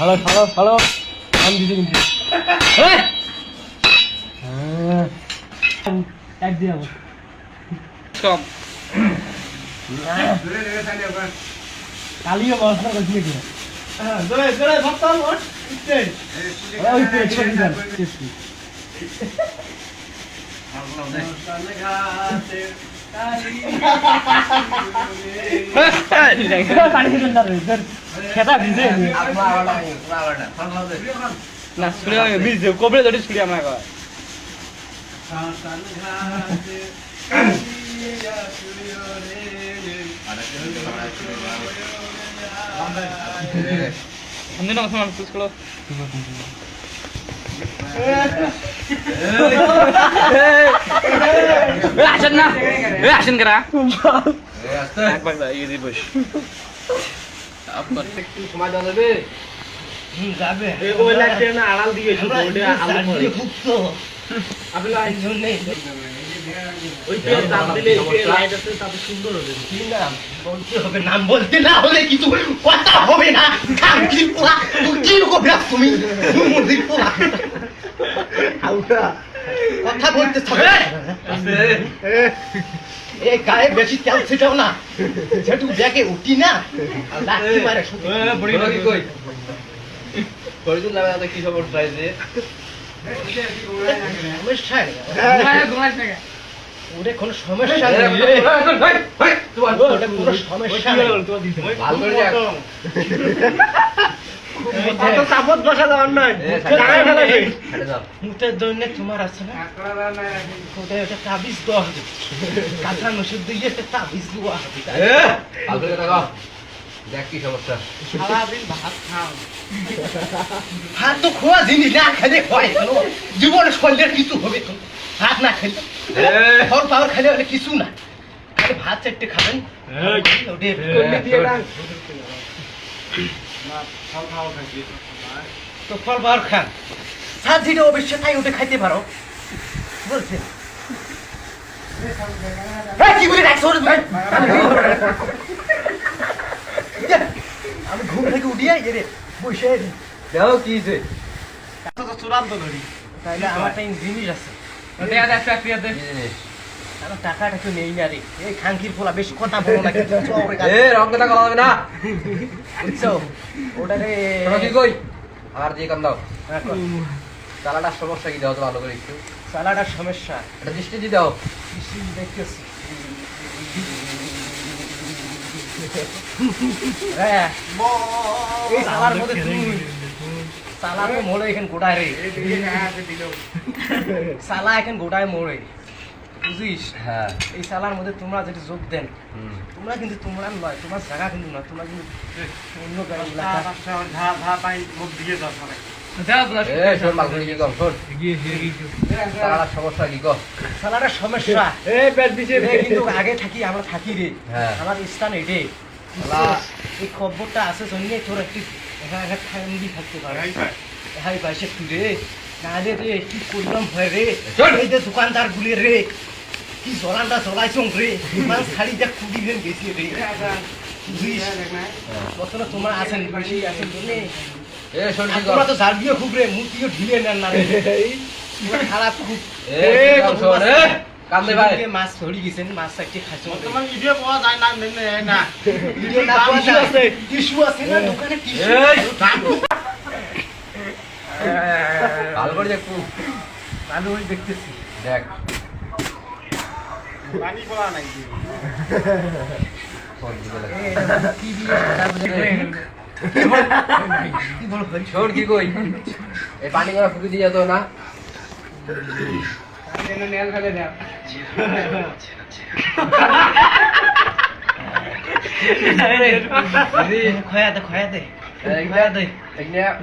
Hello hello hello আমি দিদি কিন্তু এক দিয়ে আমার সব কালিও পড়াশোনা করছি নাকি জোরে জোরে ভাবতাম ওর ইচ্ছে ওই তো ছোট দিদার চেষ্টি পানি খেতেন না রে খেতা ভিজে না শুনে ভিজে কবরে ধরে শুনি আমরা কয় हमने ना मतलब कुछ करो आशन ना आशन करा एक बार ये दी बस अब कर समाज যাবে যাবে এই ওই লাইটে না আড়াল দিয়ে শুধু ওটা আলো করে খুব তো আপনি লাইট নেই ওই তো দাম দিলে লাইট আছে তাতে সুন্দর হবে কি নাম বলতে হবে নাম বলতে না হলে কিছু কথা হবে না কাঙ্কির পোলা তুই কি করবে তুমি মুদির পোলা আউটা কথা বলতে হবে আছে এই গায়ে বেশি তেল ছিটাও না যেটু দেখে উঠি না লাঠি মারে শুধু বড়ি কি কই কইদুল লাগা কি খবর প্রাইজে সমস্যা নেই ঘুমাইছ না ওরে কোনো সমস্যা নেই তোমার ওটা কোনো সমস্যা নেই ভালো করে যাক এত তাপত বসা যাওয়ার নয় দাঁড়ায় ফেলাবে ছেড়ে দাও মুটের দৈন্য তোমার আছে না ওটা ওটা তাবিজ দেওয়া হবে কাঁচা নসুর দিয়ে একটা তাবিজ দেওয়া হবে ভালো করে দেখো দেখ কি সমস্যা সারাদিন ভাত খাও ভাত তো খোয়া জিনিস না খেলে হয় জীবনে শরীরের কিছু হবে তো ভাত না খেলে ফল পাওয়ার খেলে হলে কিছু না খালি ভাত চারটে খাবেন তো ফল পাওয়ার খান সাজিটা অবশ্যই তাই উঠে খাইতে পারো বলছে কি বলি রাখছো আমি ঘুম থেকে উঠিয়ে রে বসে দেখো কি হইছে চূড়ান্ত ধরি তাইলে আমার একটা জিনিস আছে দেয়া দেখ ফ্যাক্টরি দে আমার টাকাটা তো নেই না রে এই খাঙ্কির পোলা বেশি কথা বলো না কিন্তু এ রং কথা করা যাবে না বুঝছো ওটা রে তোরা কি কই আর দিয়ে কাম দাও চালাটা সমস্যা কি দাও তো ভালো করে একটু সালাডার সমস্যা এটা দৃষ্টি দি দাও দেখতেছি হ্যাঁ এই সালার মধ্যে তুমি সালা তো মোড়ে এখানে গোটায় রে সালা এখন গোটায় মোড়ে বুঝিস হ্যাঁ এই সালার মধ্যে তোমরা যেটা যোগ দেন তোমরা কিন্তু তোমরা নয় তোমার জায়গা কিন্তু নয় তোমরা কিন্তু অন্য এ শোন ভালো করে কি কম শোন চালাটার সমস্যা কি কম সালাটার সমস্যা কিন্তু আগে থাকি আমরা থাকি রে হ্যাঁ। আমার স্থান এটে শালা। এই খবরটা আছে জন্য তোর একটি এখানে ঠান্ডি থাকতে পারে হাই বাইসে তুই না রে রে কি করলাম হয় রে চল। এই যে দোকানদার গুলি রে কি জলানটা জ্বলাইছ রে মাছ ছাড়ি যা কুড়ি দিন গেছি রে বুঝিস বর্তমানে তোমরা আছেন বেশি আছেন বলে এ শোন কি কম তোমরা তো জারবিও খুব রে মুতিও ঢিলে নেন না রে তোমরা খারাপ খুব এ কম শোন এ কাম দে ভাই আজকে মাছ ধরি গেছেন মাছ চারটে খাচ্ছ তোমার ভিডিও পাওয়া যায় না না ভিডিও না পাওয়া যায় টিস্যু আছে না দোকানে টিস্যু এই ভালো করে দেখ তুই ভালো হয়ে দেখতেছি দেখ পানি পড়া নাই ফোন দিতে লাগে কি দিয়ে কি বল ভাই শোন কি কই এই পানি করে ফুকি দিয়ে যেত না নেল ফেলে দাও খয়া দে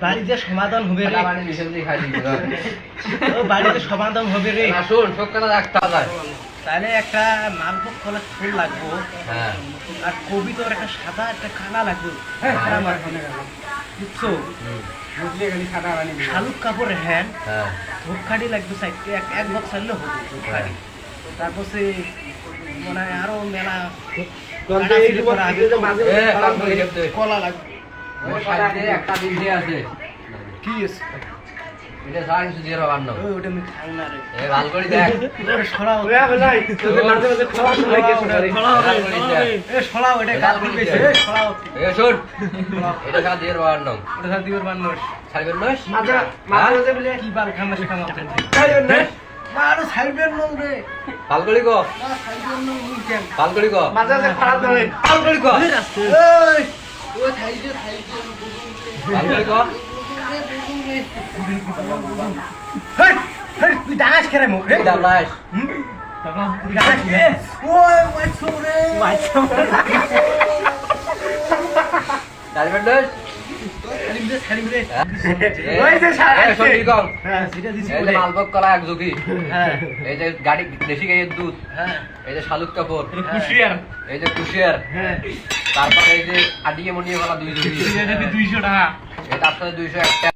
বাড়িতে সমাধান হবে রে পানি মিশে দিয়ে খাই দিবি ও বাড়িতে সমাধান হবে রে না শোন সব কথা রাখতে যায় তাহলে একটা মালভোগ কলা ফুল লাগবো হ্যাঁ আর কবি তোর একটা সাদা একটা কালা লাগবে বুঝছো বুঝলে খালি খাটা বানি শালুক কাপড় হ্যাঁ হ্যাঁ ধূপকাঠি লাগবে সাইডে এক বক্স আনলে হবে ধূপকাঠি তারপর সে মনে হয় আরো মেলা এ কাম করে যেতে কলা লাগবে ওর সাথে একটা দিন দিয়ে আছে কি আছে এটা সারা কিছু দিয়ে রাবার না ওই ওটা আমি খাই না রে এ ভালো করে দেখ ওরে সরাও মাঝে মাঝে খাওয়া সময় কে শোনা রে এ সরাও এটা কাল কইছে এ সরাও এ শোন এটা সারা দিয়ে রাবার না ওটা সাথে দিবার বানর ছাড়বেন না মাঝে মাঝে বলে কি বাল খামাস খামাস খাইবেন না মারো সাইবেন নল রে ভালো করে কো না সাইবেন নল মুইকেন ভালো করে কো মাঝে মাঝে খারাপ দেবে ভালো করে কো এই ও খাইছে ভালো করে কো হেই হেই তুই ডাঙাস করে মুখ রে দাবলাস ডাঙাস রে ওই মাইছো রে ছাড়বেন না ছাড়িম রে ওই যে সারা এ শোন কি কম হ্যাঁ সেটা দিছি এই যে মালভোগ কলা এক জুগি হ্যাঁ এই যে গাড়ি দেশি গাইয়ের দুধ হ্যাঁ এই যে শালুক কাপড় খুশিয়ার এই যে কুশিয়ার হ্যাঁ তারপরে এই যে আডিয়ে মনিয়ে কলা 2 জুগি 200 টাকা এটা আপনাদের 201 টাকা